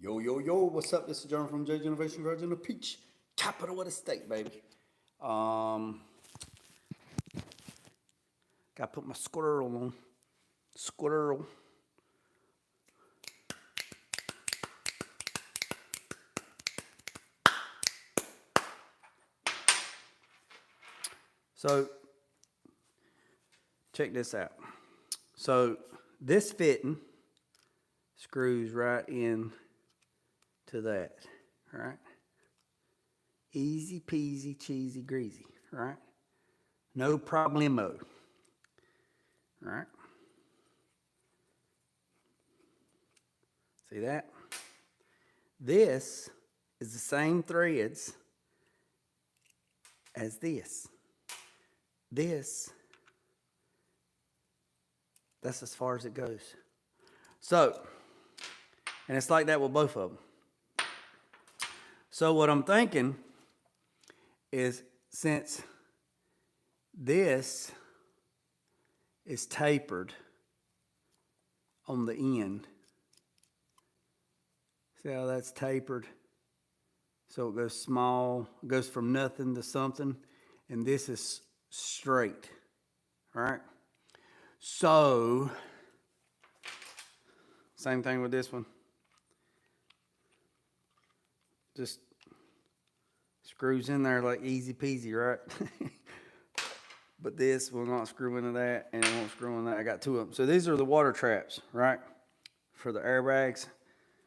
Yo, yo, yo, what's up? This is John from J's Innovation Garage in the Peach, capital of the state, baby. Gotta put my squirrel on. Squirrel. So, check this out. So, this fitting screws right in to that, right? Easy peasy, cheesy, greasy, right? No problemo, right? See that? This is the same threads as this. That's as far as it goes. So, and it's like that with both of them. So what I'm thinking is, since this is tapered on the end, see how that's tapered? So it goes small, it goes from nothing to something, and this is straight, right? So, same thing with this one. Just screws in there like easy peasy, right? But this will not screw into that, and it won't screw in that. I got two of them. So these are the water traps, right? For the airbags.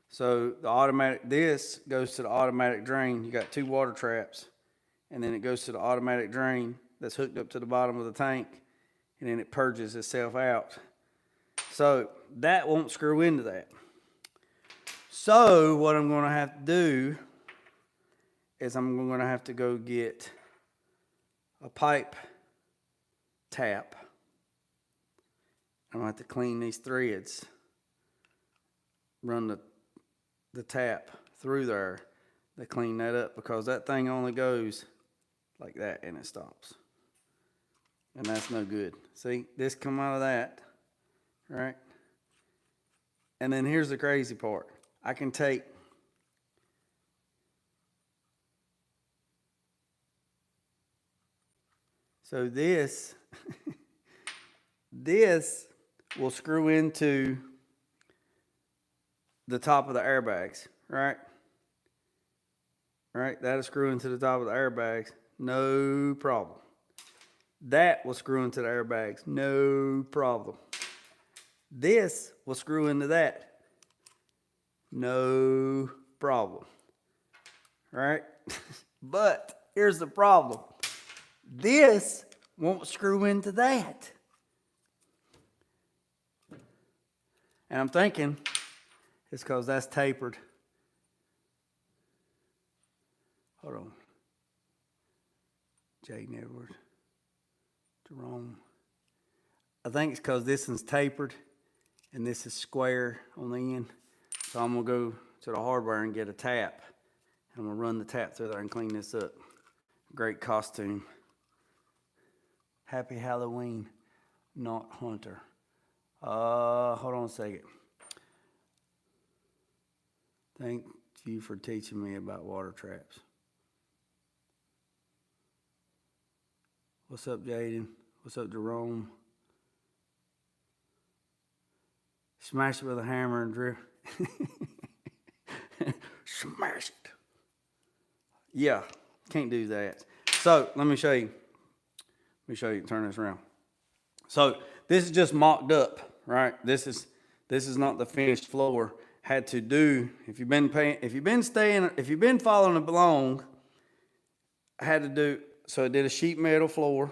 So the automatic, this goes to the automatic drain. You got two water traps, and then it goes to the automatic drain that's hooked up to the bottom of the tank, and then it purges itself out. So that won't screw into that. So what I'm going to have to do is I'm going to have to go get a pipe tap. I'm going to have to clean these threads, run the tap through there to clean that up, because that thing only goes like that and it stops. And that's no good. See, this come out of that, right? And then here's the crazy part. I can take so this this will screw into the top of the airbags, right? Right, that'll screw into the top of the airbags, no problem. That will screw into the airbags, no problem. This will screw into that, no problem, right? But here's the problem. This won't screw into that. And I'm thinking it's because that's tapered. Hold on. Jaden Edwards. Jerome. I think it's because this one's tapered and this is square on the end. So I'm going to go to the hardware and get a tap. And I'm going to run the tap through there and clean this up. Great costume. Happy Halloween, not Hunter. Hold on a second. Thank you for teaching me about water traps. What's up, Jaden? What's up, Jerome? Smash it with a hammer and drill. Smash it. Yeah, can't do that. So let me show you. Let me show you. Turn this around. So this is just mocked up, right? This is not the finished floor. Had to do, if you've been following it along, I had to do. So I did a sheet metal floor,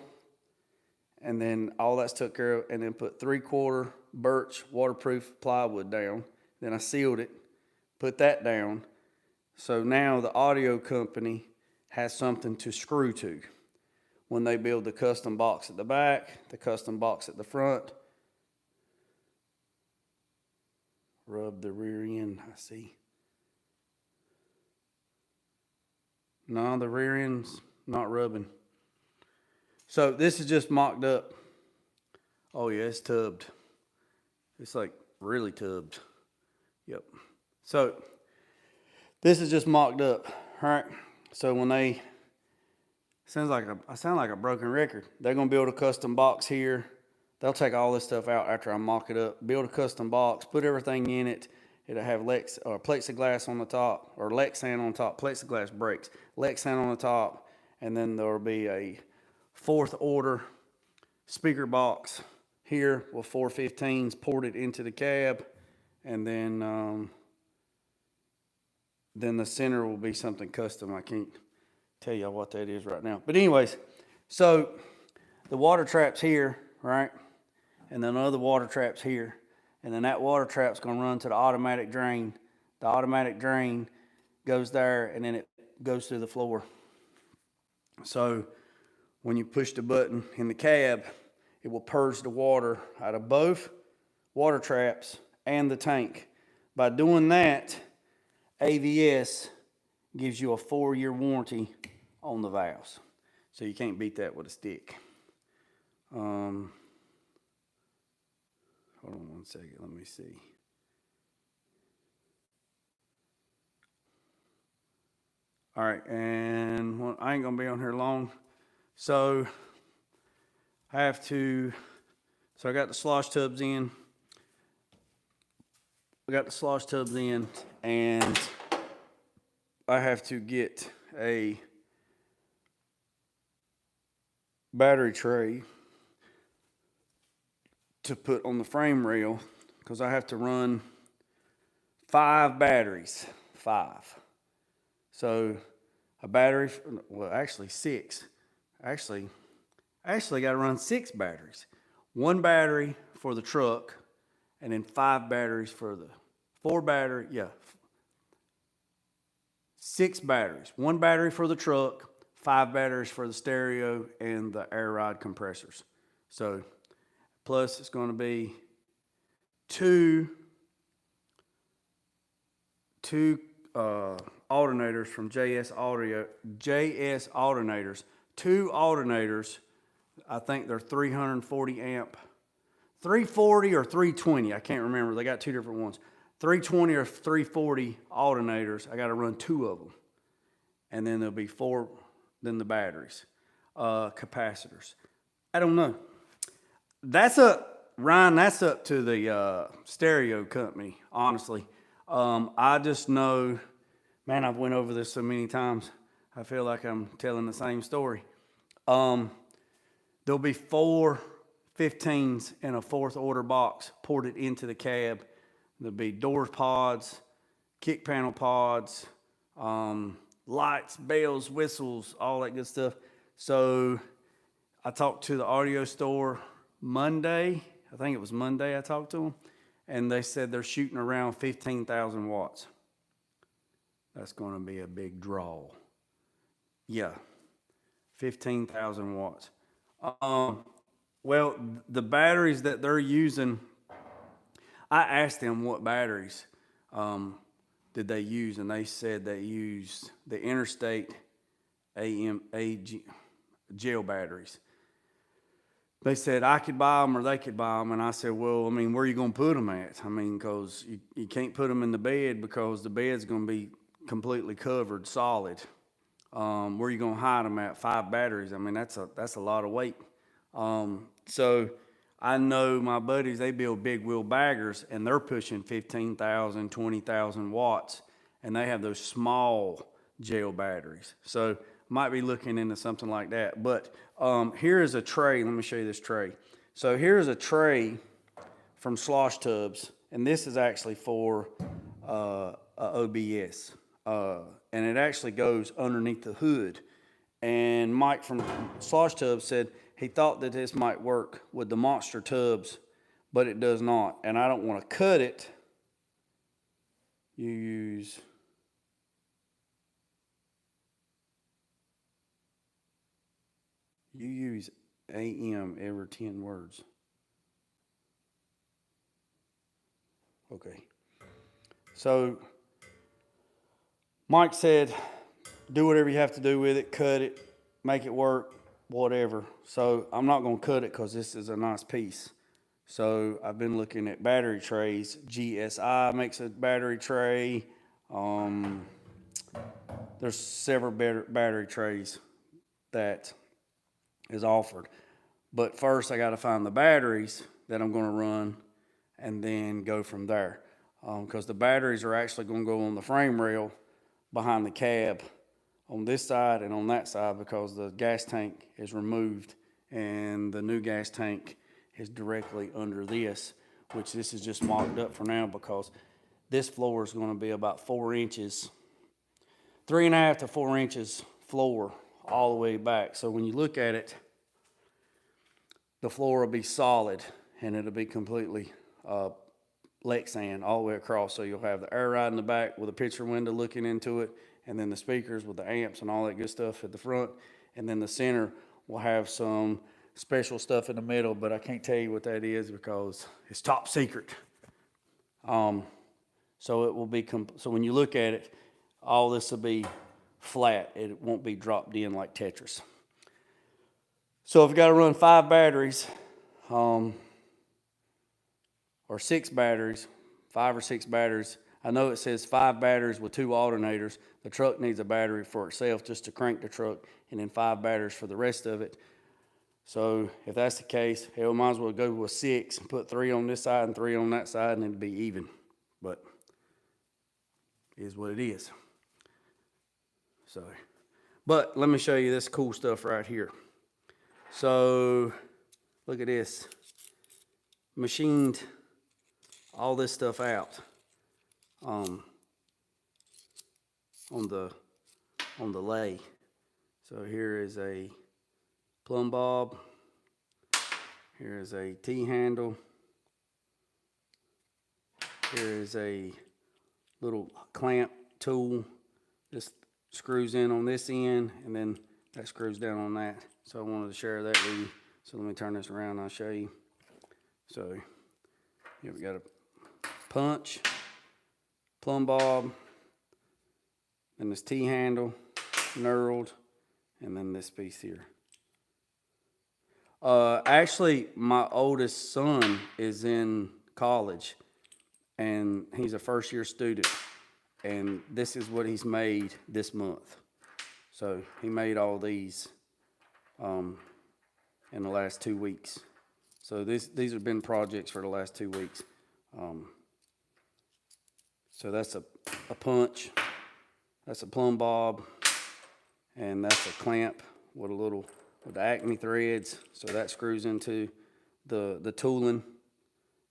and then all that's took care of, and then put 3/4 birch waterproof plywood down. Then I sealed it, put that down. So now the audio company has something to screw to when they build the custom box at the back, the custom box at the front. Rub the rear end, I see. No, the rear end's not rubbing. So this is just mocked up. Oh yeah, it's tubbed. It's like really tubbed. Yep. So this is just mocked up, right? So when I sound like a broken record. They're gonna build a custom box here. They'll take all this stuff out after I mock it up, build a custom box, put everything in it. It'll have plexiglass on the top, or Lexan on top, plexiglass breaks, Lexan on the top, and then there'll be a 4th order speaker box here with 415s ported into the cab, and then the center will be something custom. I can't tell y'all what that is right now. But anyways, so the water trap's here, right? And then other water trap's here. And then that water trap's gonna run to the automatic drain. The automatic drain goes there, and then it goes through the floor. So when you push the button in the cab, it will purge the water out of both water traps and the tank. By doing that, AVS gives you a 4-year warranty on the valves. So you can't beat that with a stick. Hold on one second, let me see. All right, and I ain't gonna be on here long. So I got the slosh tubs in. And I have to get a battery tray to put on the frame rail, because I have to run 5 batteries. 5. So a battery, well, actually 6. Actually got to run 6 batteries. 1 battery for the truck, and then 5 batteries for the 6 batteries. 1 battery for the truck, 5 batteries for the stereo and the air ride compressors. So plus it's going to be two alternators from JS alternators. 2 alternators. I think they're 340 amp, 340 or 320. I can't remember. They got 2 different ones. 320 or 340 alternators. I got to run 2 of them. And then there'll be 4, then the batteries, capacitors. I don't know. That's up to the stereo company, honestly. I just know, man, I've went over this so many times. I feel like I'm telling the same story. There'll be 4 15s in a 4th order box ported into the cab. There'll be door pods, kick panel pods, lights, bells, whistles, all that good stuff. So I talked to the audio store Monday. I think it was Monday I talked to them. And they said they're shooting around 15,000 watts. That's going to be a big draw. Yeah, 15,000 watts. Well, the batteries that they're using, I asked them what batteries did they use, and they said they used the Interstate gel batteries. They said I could buy them or they could buy them, and I said, well, I mean, where are you going to put them at? I mean, because you can't put them in the bed because the bed's going to be completely covered, solid. Where are you going to hide them at? 5 batteries. I mean, that's a lot of weight. So I know my buddies, they build big wheel baggers, and they're pushing 15,000, 20,000 watts, and they have those small gel batteries. So might be looking into something like that. But here is a tray. Let me show you this tray. So here's a tray from Slosh Tubs, and this is actually for a OBS, and it actually goes underneath the hood. And Mike from Slosh Tubs said he thought that this might work with the monster tubs, but it does not. And I don't want to cut it. You use AM every 10 words. Okay. So Mike said, do whatever you have to do with it, cut it, make it work, whatever. So I'm not going to cut it because this is a nice piece. So I've been looking at battery trays. GSI makes a battery tray. there's several battery trays that is offered. But first I got to find the batteries that I'm going to run and then go from there. Because the batteries are actually going to go on the frame rail behind the cab on this side and on that side, because the gas tank is removed and the new gas tank is directly under this, which this is just mocked up for now because this floor is going to be about 4 inches, 3.5 to 4 inches floor all the way back. So when you look at it, the floor will be solid and it'll be completely Lexan all the way across. So you'll have the air ride in the back with a picture window looking into it, and then the speakers with the amps and all that good stuff at the front, and then the center will have some special stuff in the middle, but I can't tell you what that is because it's top secret. So it will be so when you look at it, all this will be flat. It won't be dropped in like Tetris. So if you got to run 5 batteries, or 6 batteries, 5 or 6 batteries. I know it says 5 batteries with 2 alternators. The truck needs a battery for itself just to crank the truck, and then 5 batteries for the rest of it. So if that's the case, hell, might as well go with 6 and put 3 on this side and 3 on that side, and it'd be even. But it is what it is. So, but let me show you this cool stuff right here. So look at this. Machined all this stuff out on the lathe. So here is a plumb bob. Here is a T-handle. Here is a little clamp tool. This screws in on this end, and then that screws down on that. So I wanted to share that with you. So let me turn this around and I'll show you. So here we got a punch, plumb bob, and this T-handle, knurled, and then this piece here. Actually, my oldest son is in college, and he's a first-year student, and this is what he's made this month. So he made all these in the last 2 weeks. So these have been projects for the last 2 weeks. So that's a punch, that's a plumb bob, and that's a clamp with the Acme threads. So that screws into the tooling.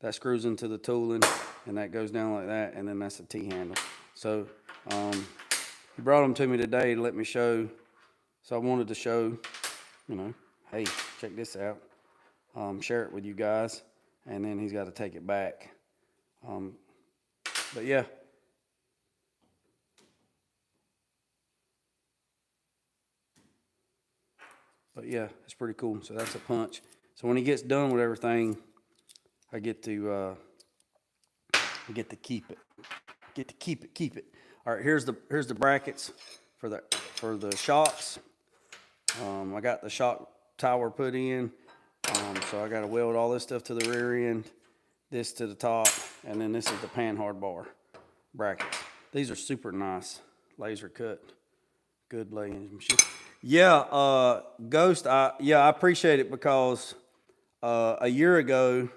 That screws into the tooling, and that goes down like that, and then that's a T-handle. So he brought them to me today to let me show. So I wanted to show, hey, check this out. Share it with you guys, and then he's got to take it back. But yeah. But yeah, it's pretty cool. So that's a punch. So when he gets done with everything, I get to keep it. Keep it. All right, here's the brackets for the shocks. I got the shock tower put in. So I got to weld all this stuff to the rear end, this to the top, and then this is the panhard bar brackets. These are super nice, laser cut, good laying machine. Yeah, Ghost, I appreciate it because a year ago,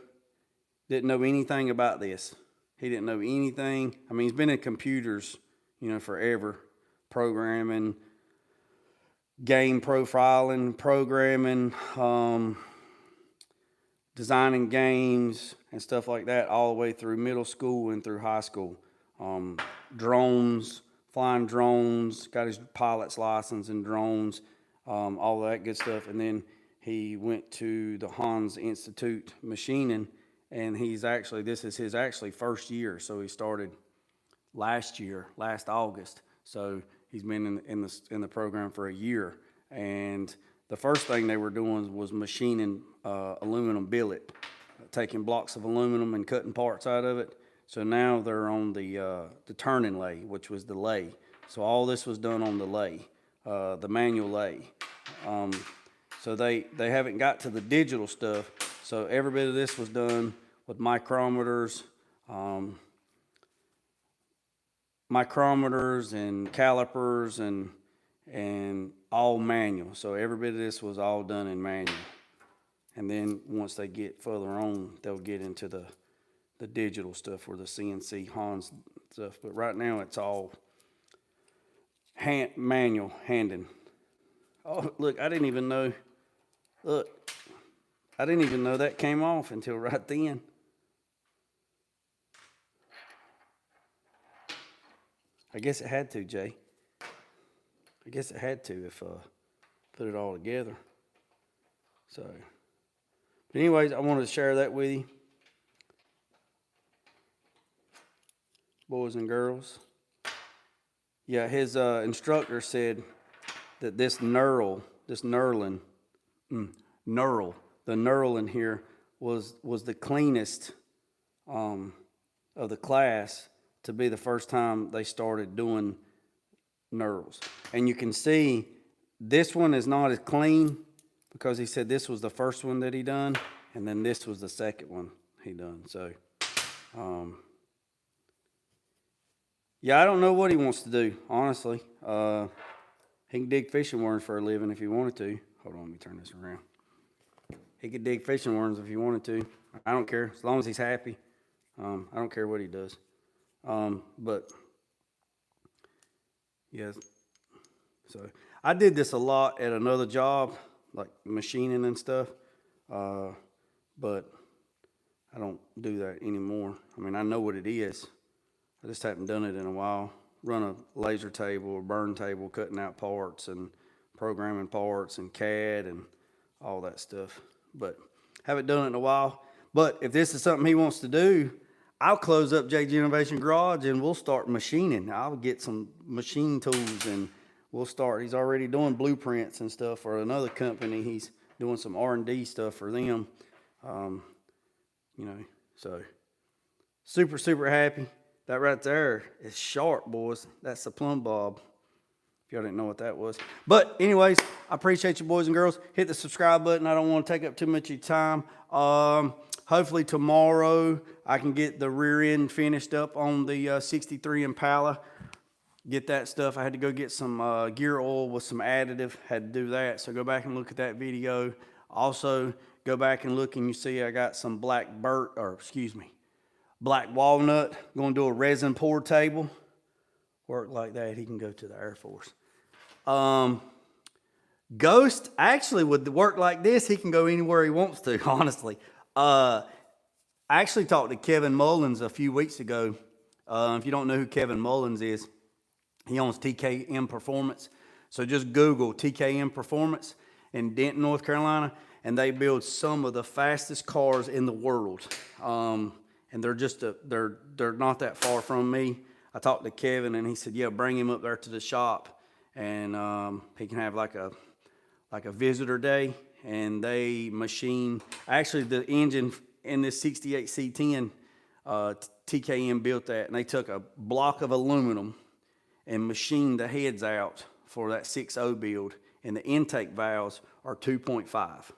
didn't know anything about this. He didn't know anything. I mean, he's been in computers, forever, programming, game profiling, programming, designing games and stuff like that all the way through middle school and through high school. Drones, flying drones, got his pilot's license in drones, all that good stuff. And then he went to the Hans Institute machining, and this is his first year. So he started last August. So he's been in the program for a year. And the first thing they were doing was machining aluminum billet, taking blocks of aluminum and cutting parts out of it. So now they're on the turning lathe, which was the lathe. So all this was done on the lathe, the manual lathe. So they haven't got to the digital stuff. So every bit of this was done with micrometers, micrometers and calipers and all manual. So every bit of this was all done in manual. And then once they get further on, they'll get into the digital stuff or the CNC Hans stuff. But right now it's all manual handing. Oh, look, I didn't even know. Look, I didn't even know that came off until right then. I guess it had to, Jay. I guess it had to if put it all together. So, but anyways, I wanted to share that with you, boys and girls. Yeah, his instructor said that the knurl in here was the cleanest of the class, to be the first time they started doing knurls. And you can see this one is not as clean because he said this was the first one that he done, and then this was the second one he done. So, yeah, I don't know what he wants to do, honestly. He can dig fishing worms for a living if he wanted to. Hold on, let me turn this around. He could dig fishing worms if he wanted to. I don't care, as long as he's happy. I don't care what he does. But yeah, so I did this a lot at another job, like machining and stuff. But I don't do that anymore. I mean, I know what it is. I just haven't done it in a while. Run a laser table or burn table, cutting out parts and programming parts and CAD and all that stuff. But haven't done it in a while. But if this is something he wants to do, I'll close up JG Innovation Garage and we'll start machining. I'll get some machine tools and we'll start. He's already doing blueprints and stuff for another company. He's doing some R&D stuff for them. You know, so super, super happy. That right there is sharp, boys. That's the plumb bob. If y'all didn't know what that was. But anyways, I appreciate you, boys and girls. Hit the subscribe button. I don't want to take up too much of your time. Hopefully tomorrow I can get the rear end finished up on the 63 Impala. Get that stuff. I had to go get some gear oil with some additive. Had to do that. So go back and look at that video. Also, go back and look and you see I got some black walnut. Going to do a resin pour table. Work like that, he can go to the Air Force. Ghost actually would work like this. He can go anywhere he wants to, honestly. I actually talked to Kevin Mullins a few weeks ago. If you don't know who Kevin Mullins is, he owns TKM Performance. So just Google TKM Performance in Denton, North Carolina, and they build some of the fastest cars in the world. And they're they're not that far from me. I talked to Kevin and he said, yeah, bring him up there to the shop and he can have like a visitor day, and they machine. Actually, the engine in this 68 C10, TKM built that, and they took a block of aluminum and machined the heads out for that 6.0 build, and the intake valves are 2.5.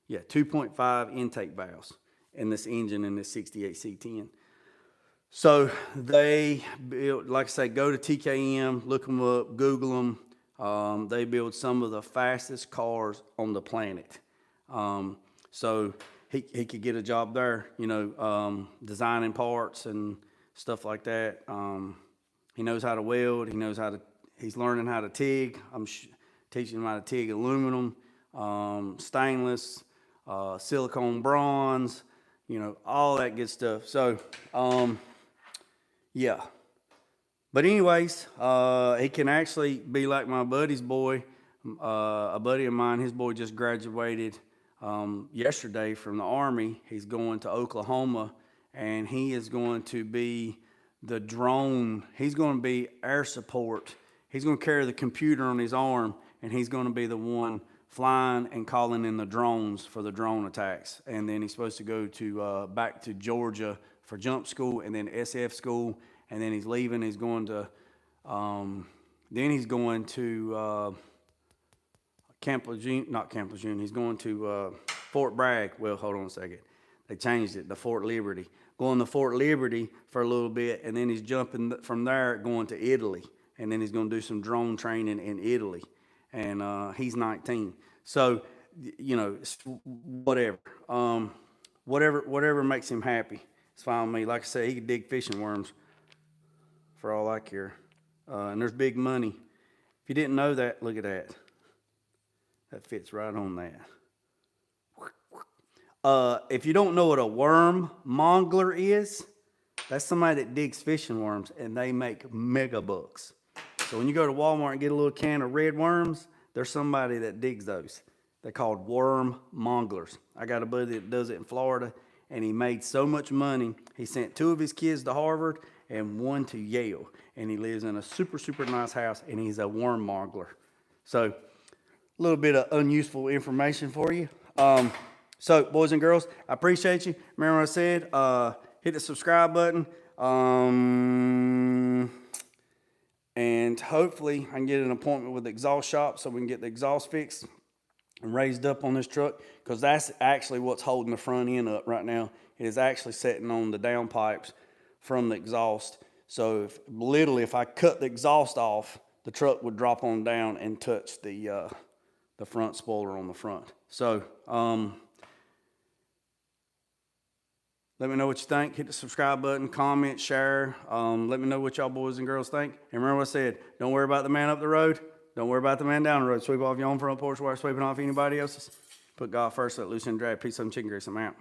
Yeah, 2.5 intake valves in this engine in this 68 C10. So they build, like I say, go to TKM, look them up, Google them. They build some of the fastest cars on the planet. So he could get a job there, you know, designing parts and stuff like that. He knows how to weld. He's learning how to TIG. I'm teaching him how to TIG aluminum, stainless, silicone bronze, you know, all that good stuff. So, yeah. But anyways, he can actually be like my buddy's boy. A buddy of mine, his boy just graduated yesterday from the Army. He's going to Oklahoma, and he is going to be the drone. He's going to be air support. He's going to carry the computer on his arm, and he's going to be the one flying and calling in the drones for the drone attacks. And then he's supposed to go to back to Georgia for jump school and then SF school. And then he's leaving. He's going to, Camp Lejeune, not Camp Lejeune. He's going to Fort Bragg. Well, hold on a second. They changed it to Fort Liberty. Going to Fort Liberty for a little bit, and then he's jumping from there going to Italy. And then he's going to do some drone training in Italy. And he's 19. So, you know, whatever. Whatever makes him happy. It's fine with me. Like I said, he could dig fishing worms for all I care. And there's big money. If you didn't know that, look at that. That fits right on that. If you don't know what a worm mongler is, that's somebody that digs fishing worms, and they make mega bucks. So when you go to Walmart and get a little can of red worms, there's somebody that digs those. They're called worm monglers. I got a buddy that does it in Florida, and he made so much money. He sent 2 of his kids to Harvard and 1 to Yale, and he lives in a super, super nice house, and he's a worm mongler. So a little bit of unuseful information for you. So, boys and girls, I appreciate you. Remember what I said? Hit the subscribe button. And hopefully I can get an appointment with the exhaust shop so we can get the exhaust fixed and raised up on this truck, because that's actually what's holding the front end up right now. It is actually sitting on the downpipes from the exhaust. So literally if I cut the exhaust off, the truck would drop on down and touch the front spoiler on the front. So, let me know what you think. Hit the subscribe button, comment, share. Let me know what y'all boys and girls think. And remember what I said, don't worry about the man up the road. Don't worry about the man down the road. Sweep off your own front porch while you're sweeping off anybody else's. Put God first, let loose and drag. Peace, some chicken grease. I'm out.